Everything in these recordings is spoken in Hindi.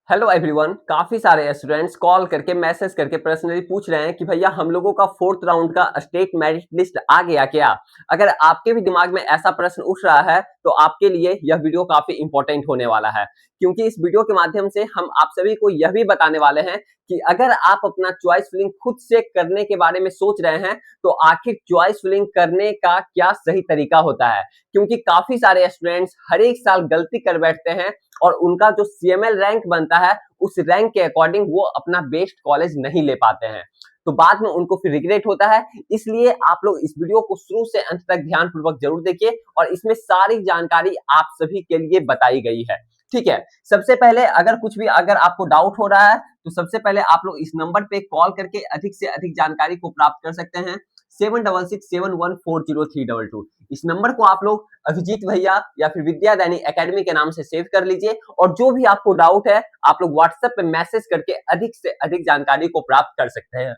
Hello everyone. काफी सारे स्टूडेंट्स कॉल करके मैसेज करके पर्सनली पूछ रहे हैं कि भैया हम लोगों का फोर्थ राउंड का स्टेट मेरिट लिस्ट आ गया क्या। अगर आपके भी दिमाग में ऐसा प्रश्न उठ रहा है तो आपके लिए यह वीडियो काफी इंपॉर्टेंट होने वाला है, क्योंकि इस वीडियो के माध्यम से हम आप सभी को यह भी बताने वाले हैं कि अगर आप अपना चॉइस फिलिंग खुद से करने के बारे में सोच रहे हैं तो आखिर चॉइस फिलिंग करने का क्या सही तरीका होता है। क्योंकि काफी सारे स्टूडेंट्स हर एक साल गलती कर बैठते हैं और उनका जो सीएमएल रैंक बनता है उस रैंक के अकॉर्डिंग वो अपना बेस्ट कॉलेज नहीं ले पाते हैं, तो बाद में उनको फिर रिग्रेट होता है। इसलिए आप लोग इस वीडियो को शुरू से अंत तक ध्यानपूर्वक जरूर देखिए और इसमें सारी जानकारी आप सभी के लिए बताई गई है। ठीक है, सबसे पहले अगर आपको डाउट हो रहा है तो सबसे पहले आप लोग इस नंबर पे कॉल करके अधिक से अधिक जानकारी को प्राप्त कर सकते हैं 7667140322। इस नंबर को आप लोग अभिजीत भैया या फिर विद्या दैनिक एकेडमी के नाम से सेव कर लीजिए और जो भी आपको डाउट है आप लोग व्हाट्सएप पे मैसेज करके अधिक से अधिक जानकारी को प्राप्त कर सकते हैं।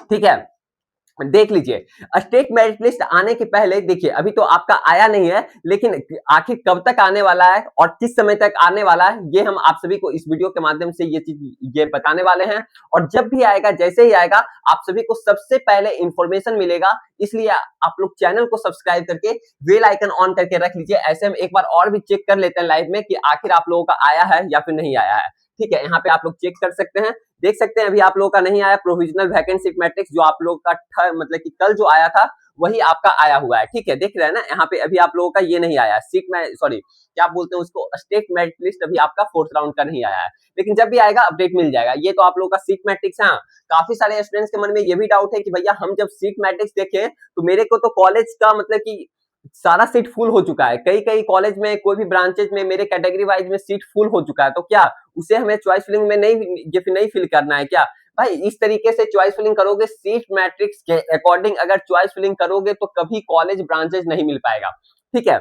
ठीक है, देख लीजिए स्टेट मेरिट लिस्ट आने के पहले देखिए अभी तो आपका आया नहीं है, लेकिन आखिर कब तक आने वाला है और किस समय तक आने वाला है ये हम आप सभी को इस वीडियो के माध्यम से ये बताने वाले हैं। और जब भी आएगा, जैसे ही आएगा, आप सभी को सबसे पहले इंफॉर्मेशन मिलेगा। इसलिए आप लोग चैनल को सब्सक्राइब करके बेल आइकन ऑन करके रख लीजिए। ऐसे हम एक बार और भी चेक कर लेते हैं लाइव में कि आखिर आप लोगों का आया है या फिर नहीं आया है। ठीक है, यहाँ पे आप लोग चेक कर सकते हैं, देख सकते हैं अभी आप लोगों का नहीं आया प्रोविजनल वैकेंसी मैट्रिक्स, जो आप लोगों का मतलब कि कल जो आया था वही आपका आया हुआ है। ठीक है, देख रहे हैं ना, यहाँ पे अभी आप लोगों का ये नहीं आया सीट में, सॉरी क्या बोलते हैं उसको, स्टेट मेरिट लिस्ट अभी आपका फोर्थ राउंड का नहीं आया है, लेकिन जब भी आएगा अपडेट मिल जाएगा। ये तो आप लोगों का सीट मैट्रिक्स है। काफी सारे स्टूडेंट्स के मन में ये भी डाउट है कि भैया हम जब सीट मैट्रिक्स देखें तो मेरे को तो कॉलेज का मतलब कि सारा सीट फुल हो चुका है, कई कई कॉलेज में कोई भी ब्रांचेज में मेरे कैटेगरी वाइज में सीट फुल हो चुका है, तो क्या उसे हमें चॉइस फिलिंग में नहीं फिल करना है क्या। भाई इस तरीके से चॉइस फिलिंग करोगे सीट मैट्रिक्स के अकॉर्डिंग, अगर चॉइस फिलिंग करोगे तो कभी कॉलेज ब्रांचेज नहीं मिल पाएगा। ठीक है,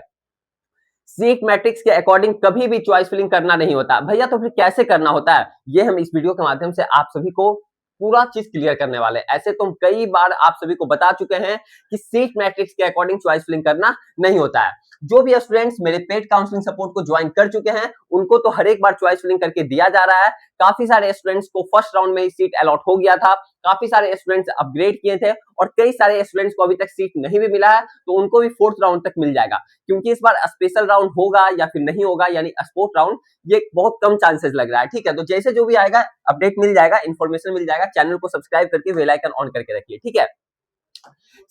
सीट मैट्रिक्स के अकॉर्डिंग कभी भी चॉइस फिलिंग करना नहीं होता भैया, तो फिर कैसे करना होता है ये हम इस वीडियो के माध्यम से आप सभी को पूरा चीज क्लियर करने वाले हैं। ऐसे तो हम कई बार आप सभी को बता चुके हैं कि सीट मैट्रिक्स के अकॉर्डिंग चॉइस फिलिंग करना नहीं होता है। जो भी स्टूडेंट्स मेरे पेड काउंसलिंग सपोर्ट को ज्वाइन कर चुके हैं उनको तो हर एक बार चॉइस फिलिंग करके दिया जा रहा है। काफी सारे स्टूडेंट्स को फर्स्ट राउंड में ही सीट अलॉट हो गया था, काफी सारे स्टूडेंट्स अपग्रेड किए थे और कई सारे स्टूडेंट्स को अभी तक सीट नहीं भी मिला है, तो उनको भी फोर्थ राउंड तक मिल जाएगा। क्योंकि इस बार स्पेशल राउंड होगा या फिर नहीं होगा, यानी स्पोर्ट राउंड, ये बहुत कम चांसेस लग रहा है। ठीक है, तो जैसे जो भी आएगा अपडेट मिल जाएगा, इन्फॉर्मेशन मिल जाएगा। चैनल को सब्सक्राइब करके बेल आइकन ऑन करके रखिए। ठीक है,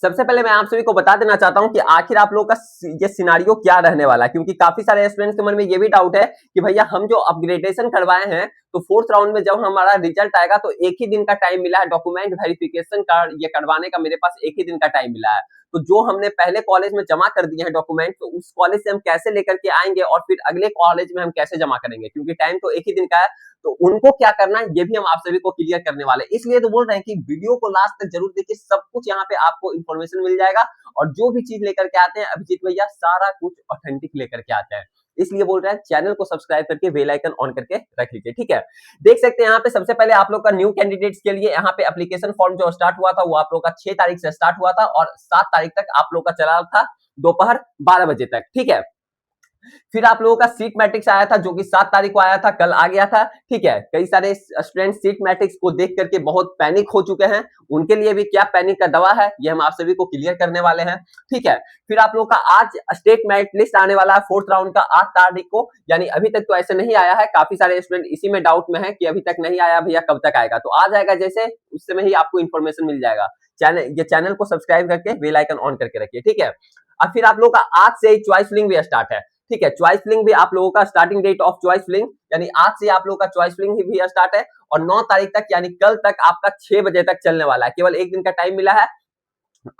सबसे पहले मैं आप सभी को बता देना चाहता हूं कि आखिर आप लोगों का ये सिनारियो क्या रहने वाला है, क्योंकि काफी सारे स्टूडेंट्स के मन में ये भी डाउट है कि भैया हम जो अपग्रेडेशन करवाए हैं तो फोर्थ राउंड में जब हमारा रिजल्ट आएगा तो एक ही दिन का टाइम मिला है डॉक्यूमेंट वेरिफिकेशन का, ये करवाने का मेरे पास एक ही दिन का टाइम मिला है। तो जो हमने पहले कॉलेज में जमा कर दिए हैं डॉक्यूमेंट, तो उस कॉलेज से हम कैसे लेकर के आएंगे और फिर अगले कॉलेज में हम कैसे जमा करेंगे, क्योंकि टाइम तो एक ही दिन का है। तो उनको क्या करना है ये भी हम आप सभी को क्लियर करने वाले हैं। इसलिए तो बोल रहे हैं कि वीडियो को लास्ट तक जरूर देखिए, सब कुछ यहाँ पे आपको इन्फॉर्मेशन मिल जाएगा। और जो भी चीज लेकर के आते हैं अभिजीत भैया सारा कुछ ऑथेंटिक लेकर के आते हैं, इसलिए बोल रहे हैं चैनल को सब्सक्राइब करके बेल आइकन ऑन करके रख लीजिए। ठीक है, देख सकते हैं यहाँ पे सबसे पहले आप लोग का न्यू कैंडिडेट्स के लिए यहाँ पे एप्लीकेशन फॉर्म जो स्टार्ट हुआ था वो आप लोग का 6 तारीख से स्टार्ट हुआ था और 7 तारीख तक आप लोग का चला था दोपहर 12 बजे तक। ठीक है, फिर आप लोगों का सीट मैट्रिक्स आया था जो कि 7 तारीख को आया था, कल आ गया था। ठीक है, कई सारे स्टूडेंट सीट मैट्रिक्स को देख करके बहुत पैनिक हो चुके हैं, उनके लिए भी क्या पैनिक का दवा है ये हम आप सभी को क्लियर करने वाले हैं। ठीक है, फिर आप लोगों का आज स्टेट मेरिट लिस्ट आने वाला है फोर्थ राउंड का 8 तारीख को, यानी अभी तक तो ऐसे नहीं आया है। काफी सारे स्टूडेंट इसी में डाउट में है कि अभी तक नहीं आया भैया कब तक आएगा, तो आ जाएगा जैसे उस समय ही आपको इन्फॉर्मेशन मिल जाएगा। चैनल को सब्सक्राइब करके बेल आइकन ऑन करके रखिए। ठीक है, और फिर आप लोग का आज से ही चॉइस फिलिंग भी स्टार्ट है। ठीक है, चॉइस फिलिंग भी आप लोगों का starting date of choice filling यानी आज से आप लोगों का चॉइस फिलिंग भी स्टार्ट है और 9 तारीख तक यानी कल तक आपका 6 बजे तक चलने वाला है, केवल एक दिन का टाइम मिला है।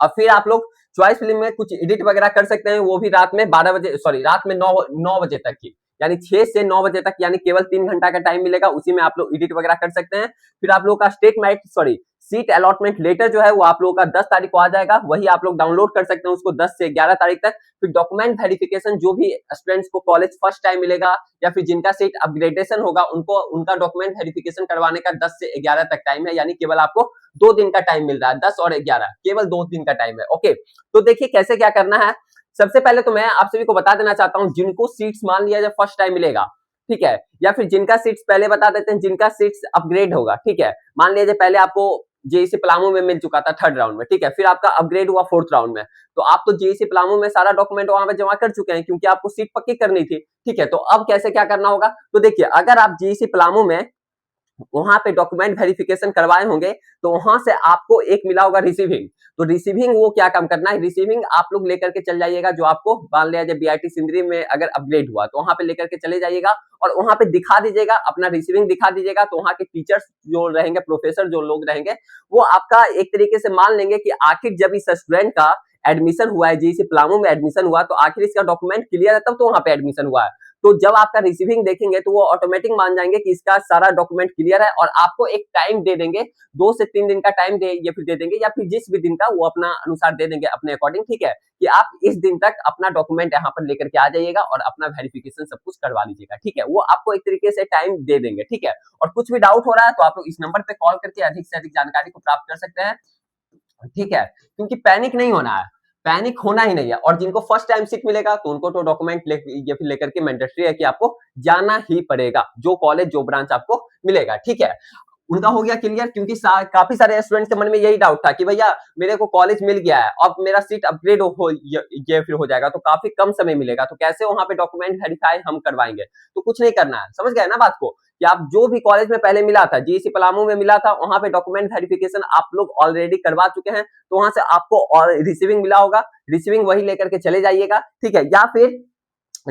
और फिर आप लोग चॉइस फिलिंग में कुछ एडिट वगैरह कर सकते हैं, वो भी रात में 12 बजे, सॉरी रात में 9 बजे तक की, यानी 6 से 9 बजे तक, यानी केवल 3 घंटा का टाइम मिलेगा, उसी में आप लोग एडिट वगैरह कर सकते हैं। फिर आप लोग का state merit seat allotment letter जो है वो आप लोगों का 10 तारीख को आ जाएगा, वही आप लोग डाउनलोड कर सकते हैं उसको 10 से 11 तारीख तक। फिर डॉक्यूमेंट वेरिफिकेशन जो भी स्टूडेंट्स को कॉलेज फर्स्ट टाइम मिलेगा या फिर जिनका सीट अपग्रेडेशन होगा उनको उनका डॉक्यूमेंट वेरिफिकेशन करवाने का 10 से 11 तक टाइम है, यानी केवल आपको 2 दिन का टाइम मिल रहा है, 10 और 11 केवल 2 दिन का टाइम है। ओके, तो देखिए कैसे क्या करना है। सबसे पहले तो मैं आप सभी को बता देना चाहता हूं जिनको सीट्स मान लिया जब फर्स्ट टाइम मिलेगा, ठीक है, या फिर जिनका सीट्स पहले बता देते हैं, जिनका सीट्स अपग्रेड होगा, ठीक है, मान लीजिए पहले आपको जेईसी पलामू में मिल चुका था 3rd राउंड में, ठीक है, फिर आपका अपग्रेड हुआ 4th राउंड में, तो आप तो जेईसी पलामू में सारा डॉक्यूमेंट वहां पे जमा कर चुके हैं क्योंकि आपको सीट पक्की करनी थी, ठीक है, तो अब कैसे क्या करना होगा, तो देखिए अगर आप जेईसी पलामू में वहां पे डॉक्यूमेंट वेरिफिकेशन करवाए होंगे तो वहां से आपको एक मिला होगा रिसीविंग, तो रिसीविंग वो क्या काम करना है, रिसीविंग आप लोग लेकर के चल जाइएगा, जो आपको मान लिया जाए बीआईटी सिंदरी में अगर अपग्रेड हुआ तो वहां पे लेकर के चले जाइएगा और वहां पे दिखा दीजिएगा, अपना रिसीविंग दिखा दीजिएगा, तो वहां के टीचर्स जो रहेंगे, प्रोफेसर जो लोग रहेंगे, वो आपका एक तरीके से मान लेंगे कि आखिर जब इस स्टूडेंट का एडमिशन हुआ है, जेईसी पलामू में एडमिशन हुआ, तो आखिर इसका डॉक्यूमेंट क्लियर है तब तो वहां पे एडमिशन हुआ है, तो जब आपका रिसीविंग देखेंगे तो वो ऑटोमेटिक मान जाएंगे कि इसका सारा डॉक्यूमेंट क्लियर है और आपको एक टाइम दे देंगे, 2 से 3 दिन का टाइम दे या फिर दे देंगे या फिर जिस भी दिन का वो अपना अनुसार दे देंगे अपने अकॉर्डिंग, ठीक है, कि आप इस दिन तक अपना डॉक्यूमेंट यहाँ पर लेकर के आ जाइएगा और अपना वेरिफिकेशन सब कुछ करवा लीजिएगा, ठीक है, वो आपको एक तरीके से टाइम दे देंगे, ठीक है, और कुछ भी डाउट हो रहा है तो आप लोग इस नंबर पे कॉल करके अधिक से अधिक जानकारी को प्राप्त कर सकते हैं, ठीक है, क्योंकि पैनिक नहीं होना है, पैनिक होना ही नहीं है, और जिनको फर्स्ट टाइम सीट मिलेगा तो उनको तो डॉक्यूमेंट लेकर के मैंडेटरी है कि आपको जाना ही पड़ेगा, जो कॉलेज जो ब्रांच आपको मिलेगा, ठीक है, उनका हो गया क्लियर, क्योंकि काफी सारे स्टूडेंट्स के मन में यही डाउट था कि भैया मेरे को कॉलेज मिल गया है, अब मेरा सीट अपग्रेड ये फिर हो जाएगा तो काफी कम समय मिलेगा, तो कैसे वहां पे डॉक्यूमेंट वेरीफाई हम करवाएंगे, तो कुछ नहीं करना है, समझ गए ना बात को, कि आप जो भी कॉलेज में पहले मिला था, जेईसी पलामू में मिला था, वहां पे डॉक्यूमेंट वेरिफिकेशन आप लोग ऑलरेडी करवा चुके हैं, तो वहां से आपको रिसीविंग मिला होगा, रिसीविंग वही लेकर के चले जाइएगा, ठीक है, या फिर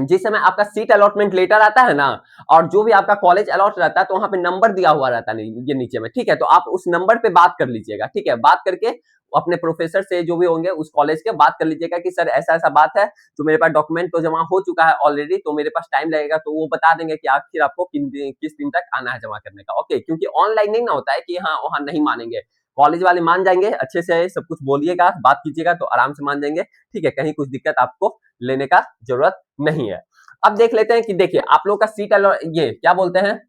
जिस समय आपका सीट अलॉटमेंट लेटर आता है ना, और जो भी आपका कॉलेज अलॉट रहता है तो वहां पे नंबर दिया हुआ रहता है ये नीचे में, ठीक है, तो आप उस नंबर पे बात कर लीजिएगा, ठीक है, बात करके अपने प्रोफेसर से जो भी होंगे उस कॉलेज के बात कर लीजिएगा कि सर ऐसा ऐसा बात है, तो मेरे पास डॉक्यूमेंट तो जमा हो चुका है ऑलरेडी, तो मेरे पास टाइम लगेगा, तो वो बता देंगे कि आखिर आपको किस दिन तक आना है जमा करने का, ओके, क्योंकि ऑनलाइन नहीं ना होता है कि हाँ वहां नहीं मानेंगे, कॉलेज वाले मान जाएंगे, अच्छे से सब कुछ बोलिएगा, बात कीजिएगा तो आराम से मान जाएंगे, ठीक है, कहीं कुछ दिक्कत आपको लेने का जरूरत नहीं है। अब देख लेते हैं कि देखिए आप लोग का सीट ये क्या बोलते हैं,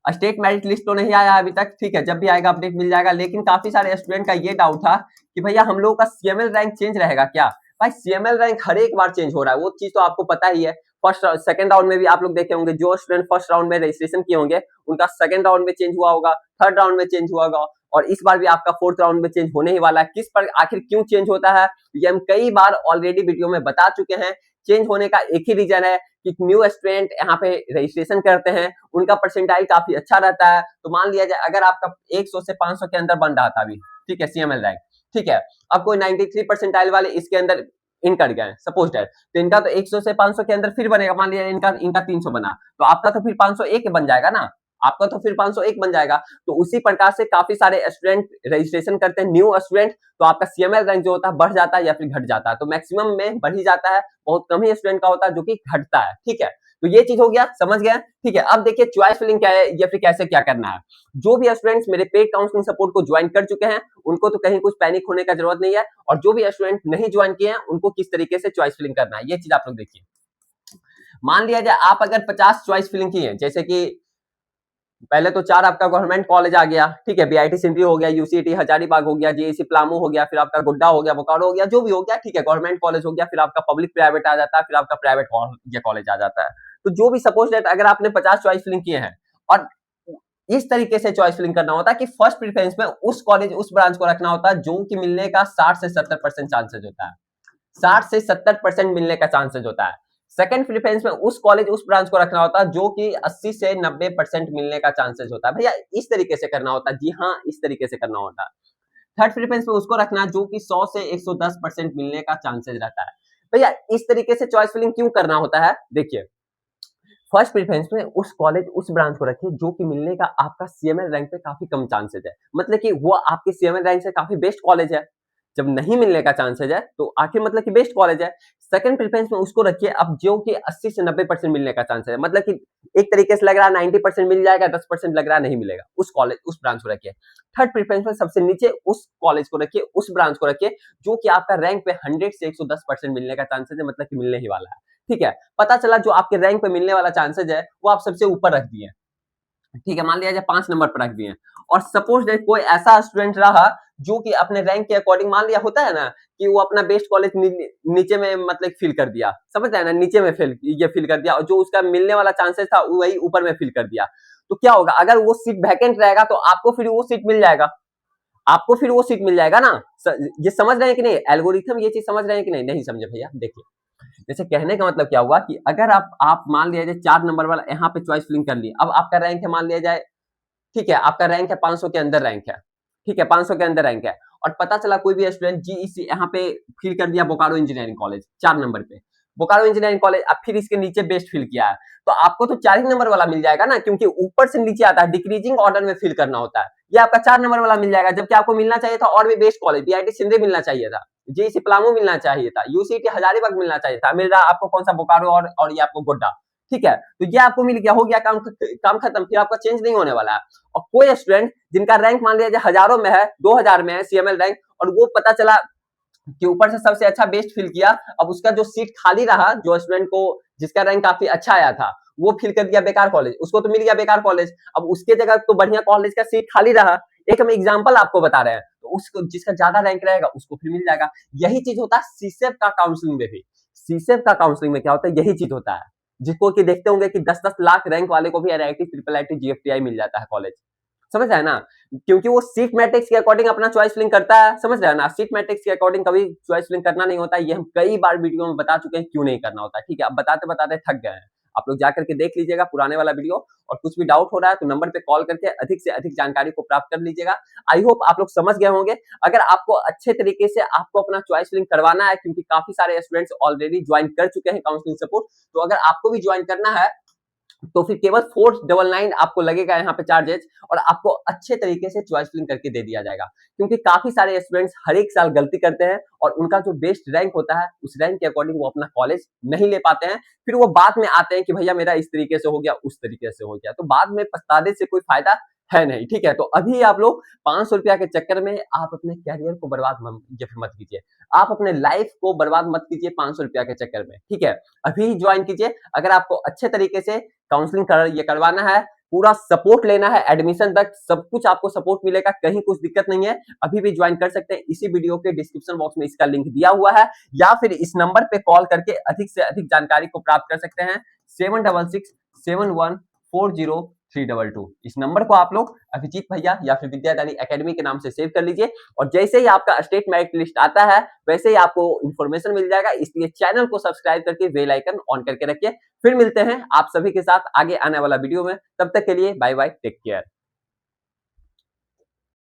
स्टेट मेरिट लिस्ट तो नहीं आया अभी तक, ठीक है, जब भी आएगा अपडेट मिल जाएगा, लेकिन काफी सारे स्टूडेंट का ये डाउट था कि भैया हम लोगों का सीएमएल रैंक चेंज रहेगा क्या, भाई सीएमएल रैंक हर एक बार चेंज हो रहा है, वो चीज तो आपको पता ही है, फर्स्ट सेकंड राउंड में भी आप लोग देखे होंगे, जो स्टूडेंट फर्स्ट राउंड में रजिस्ट्रेशन किए होंगे उनका सेकंड राउंड में चेंज हुआ होगा, 3rd राउंड में चेंज हुआ होगा, और इस बार भी आपका 4th राउंड में चेंज होने ही वाला है, किस पर आखिर क्यों चेंज होता है ये हम कई बार ऑलरेडी वीडियो में बता चुके हैं, चेंज होने का एक ही रीजन है कि न्यू स्टूडेंट यहाँ पे रजिस्ट्रेशन करते हैं, उनका परसेंटाइल काफी अच्छा रहता है, तो मान लिया जाए अगर आपका 100 से 500 के अंदर बन रहा था अभी, ठीक है, सीएमएल रैंक, ठीक है, अब कोई 93 परसेंटाइल वाले इसके अंदर इन कर गए सपोज दैट, तो इनका तो 100 से 500 के अंदर फिर बनेगा, मान लिया इनका इनका 300 बना, तो आपका तो फिर 501 बन जाएगा ना, आपका तो फिर 501 बन जाएगा, तो उसी प्रकार से काफी सारे स्टूडेंट रजिस्ट्रेशन करते हैं न्यू स्टूडेंट, तो आपका सीएमएल रैंक जो होता है बढ़ जाता है या फिर घट जाता है, तो मैक्सिमम में बढ़ ही जाता है, बहुत कम ही स्टूडेंट का होता है जो कि घटता है, ठीक है, तो ये चीज हो गया, समझ गया, ठीक है, अब देखिए चॉइस फिलिंग क्या है या फिर कैसे क्या करना है, जो भी स्टूडेंट्स मेरे पेड काउंसलिंग सपोर्ट को ज्वाइन कर चुके हैं उनको तो कहीं कुछ पैनिक होने का जरूरत नहीं है, और जो भी स्टूडेंट नहीं ज्वाइन किए हैं उनको किस तरीके से चॉइस फिलिंग करना है ये चीज आप लोग देखिए, मान लिया जाए आप अगर 50 चॉइस फिलिंग की है, जैसे कि पहले तो 4 आपका गवर्नमेंट कॉलेज आ गया, ठीक है, बीआईटी सिंधी हो गया, यूसीटी हजारीबाग हो गया, जेईसी पलामू हो गया, फिर आपका गुड्डा हो गया, बोकारो हो गया, जो भी हो गया, ठीक है, गवर्नमेंट कॉलेज हो गया, फिर आपका पब्लिक प्राइवेट आ जाता है, फिर आपका प्राइवेट कॉलेज आ जाता है, तो जो भी सपोज दैट अगर आपने 50 चॉइस फिलिंग किए हैं और इस तरीके से चॉइस फिलिंग करना होता है कि फर्स्ट प्रेफरेंस में उस कॉलेज उस ब्रांच को रखना होता है जो कि मिलने का 60 से 70% चांसेस होता है, 60 से 70% मिलने का चांसेस होता है, सेकंड प्रेफरेंस में उस कॉलेज उस ब्रांच को रखना होता है जो कि 80 से 90% मिलने का चांसेस होता है, भैया इस तरीके से करना होता है, जी हाँ इस तरीके से करना होता है, थर्ड प्रेफरेंस में उसको रखना जो कि 100 से 110% मिलने का चांसेस रहता है, भैया इस तरीके से चॉइस फिलिंग क्यों करना होता है, देखिए फर्स्ट प्रेफरेंस में उस कॉलेज उस ब्रांच को रखिए जो कि मिलने का आपका सीएमएल रैंक पे काफी कम चांसेस है, मतलब कि वो आपके सीएमएल रैंक से काफी बेस्ट कॉलेज है, जब नहीं मिलने का चांसेस है तो आखिर मतलब कि बेस्ट कॉलेज है, सेकंड प्रेफरेंस में उसको रखिए अब जो कि 80 से 90% मिलने का चांस है, मतलब कि एक तरीके से लग रहा है 90% मिल जाएगा, 10% लग रहा है नहीं मिलेगा, उस कॉलेज उस ब्रांच को रखिए, थर्ड प्रेफरेंस में सबसे नीचे उस कॉलेज को रखिए उस ब्रांच को रखिए जो कि आपका रैंक पे 100 से 110% मिलने का चांसेस है, मतलब कि मिलने ही वाला है, ठीक है, पता चला जो आपके रैंक पे मिलने वाला चांसेस है वो आप सबसे ऊपर रख दिए, ठीक है, मान लिया जाए 5 नंबर पर रख दिए और सपोज दैट कोई ऐसा स्टूडेंट रहा जो कि अपने रैंक के अकॉर्डिंग, मान लिया होता है ना कि वो अपना बेस्ट कॉलेज नीचे में मतलब फिल कर दिया, समझ रहे हैं ना, नीचे में फिल कर दिया और जो उसका मिलने वाला चांसेस था वही ऊपर में फिल कर दिया। तो क्या होगा, अगर वो सीट वैकेंट रहेगा तो आपको फिर वो सीट मिल जाएगा, आपको फिर वो सीट मिल जाएगा ना। ये समझ रहे हैं कि नहीं, एल्गोरिथम ये चीज समझ रहे हैं कि नहीं, नहीं समझे भैया। देखिए, जैसे कहने का मतलब क्या हुआ कि अगर आप मान लिया जाए 4 नंबर वाला यहाँ पे चॉइस फिलिंग कर लिए, अब आपका रैंक है मान लिया जाए, ठीक है, आपका रैंक है 500 के अंदर रैंक है, ठीक है, 500 के अंदर रैंक है और पता चला कोई भी स्टूडेंट जीईसी यहाँ पे फिल कर दिया बोकारो इंजीनियरिंग कॉलेज 4 नंबर पे, बोकारो इंजीनियरिंग कॉलेज, अब फिर इसके नीचे बेस्ट फिल किया है, तो आपको तो 4 ही नंबर वाला मिल जाएगा ना, क्योंकि ऊपर से नीचे आता है, डिक्रीजिंग ऑर्डर में फिल करना होता है। ये आपका 4 नंबर वाला मिल जाएगा, जबकि आपको मिलना चाहिए था और भी बेस्ट कॉलेज, बीआईटी सिंधे मिलना चाहिए था, जेईसी पलामू मिलना चाहिए था, यूसीटी हजारीबाग मिलना चाहिए था, मिल रहा आपको कौन सा, बोकारो और ये आपको गोड्डा। ठीक है, तो ये आपको मिल गया, हो गया काम खत्म, फिर आपका चेंज नहीं होने वाला है। और कोई स्टूडेंट जिनका रैंक मान लिया जाए हजारों में है, 2000 में है सीएमएल रैंक, और वो पता चला कि ऊपर से सबसे अच्छा बेस्ट फिल किया, अब उसका जो सीट खाली रहा, जो स्टूडेंट को जिसका रैंक काफी अच्छा आया था वो फिल कर दिया बेकार कॉलेज, उसको तो मिल गया बेकार कॉलेज, अब उसके जगह तो बढ़िया कॉलेज का सीट खाली रहा। एक हम एग्जांपल आपको बता रहे हैं, तो उसको जिसका ज्यादा रैंक रहेगा उसको फिर मिल जाएगा। यही चीज होता है सीसेप का काउंसलिंग में भी, सीसेप का काउंसलिंग में क्या होता है, यही चीज होता है, जिसको कि देखते होंगे कि 10-10 लाख रैंक वाले को भी एनआईटी, ट्रिपल आईटी, जीएफटीआई मिल जाता है कॉलेज, समझ रहे हैं ना, क्योंकि वो सीट मैट्रिक्स के अकॉर्डिंग अपना चॉइस फिलिंग करता है, समझ रहे हैं ना, सीट मैट्रिक्स के अकॉर्डिंग कभी चॉइस फिलिंग करना नहीं होता है, ये हम कई बार वीडियो में बता चुके हैं क्यों नहीं करना होता है। ठीक है, अब बताते बताते थक गए हैं, आप लोग जाकर के देख लीजिएगा पुराने वाला वीडियो, और कुछ भी डाउट हो रहा है तो नंबर पे कॉल करके अधिक से अधिक जानकारी को प्राप्त कर लीजिएगा। आई होप आप लोग समझ गए होंगे। अगर आपको अच्छे तरीके से आपको अपना चॉइस फिलिंग करवाना है, क्योंकि काफी सारे स्टूडेंट्स ऑलरेडी ज्वाइन कर चुके हैं काउंसलिंग सपोर्ट, तो अगर आपको भी ज्वाइन करना है तो फिर केवल 499 आपको लगेगा यहाँ पे चार्जेस, और आपको अच्छे तरीके से चॉइस फिलिंग करके दे दिया जाएगा। क्योंकि काफी सारे स्टूडेंट्स हर एक साल गलती करते हैं और उनका जो बेस्ट रैंक होता है उस रैंक के अकॉर्डिंग वो अपना कॉलेज नहीं ले पाते हैं, फिर वो बाद में आते हैं कि भैया मेरा इस तरीके से हो गया, उस तरीके से हो गया, तो बाद में पछताने से कोई फायदा है नहीं। ठीक है, तो अभी आप लोग 500 रुपया के चक्कर में आप अपने कैरियर को बर्बाद मत कीजिए, आप अपने लाइफ को बर्बाद मत कीजिए 500 रुपया के चक्कर में। ठीक है, अभी ज्वाइन कीजिए। अगर आपको अच्छे तरीके से काउंसलिंग ये करवाना है, पूरा सपोर्ट लेना है, एडमिशन तक सब कुछ आपको सपोर्ट मिलेगा, कहीं कुछ दिक्कत नहीं है, अभी भी ज्वाइन कर सकते हैं। इसी वीडियो के डिस्क्रिप्शन बॉक्स में इसका लिंक दिया हुआ है, या फिर इस नंबर पे कॉल करके अधिक से अधिक जानकारी को प्राप्त कर सकते हैं, 7667140322। इस नंबर को आप लोग अभिजीत भैया या फिर विद्यादानी एकेडमी के नाम से सेव कर लीजिए, और जैसे ही आपका स्टेट मेरिट लिस्ट आता है वैसे ही आपको इन्फॉर्मेशन मिल जाएगा, इसलिए चैनल को सब्सक्राइब करके बेल आइकन ऑन करके रखिए। फिर मिलते हैं आप सभी के साथ आगे आने वाला वीडियो में, तब तक के लिए बाय बाय, टेक केयर।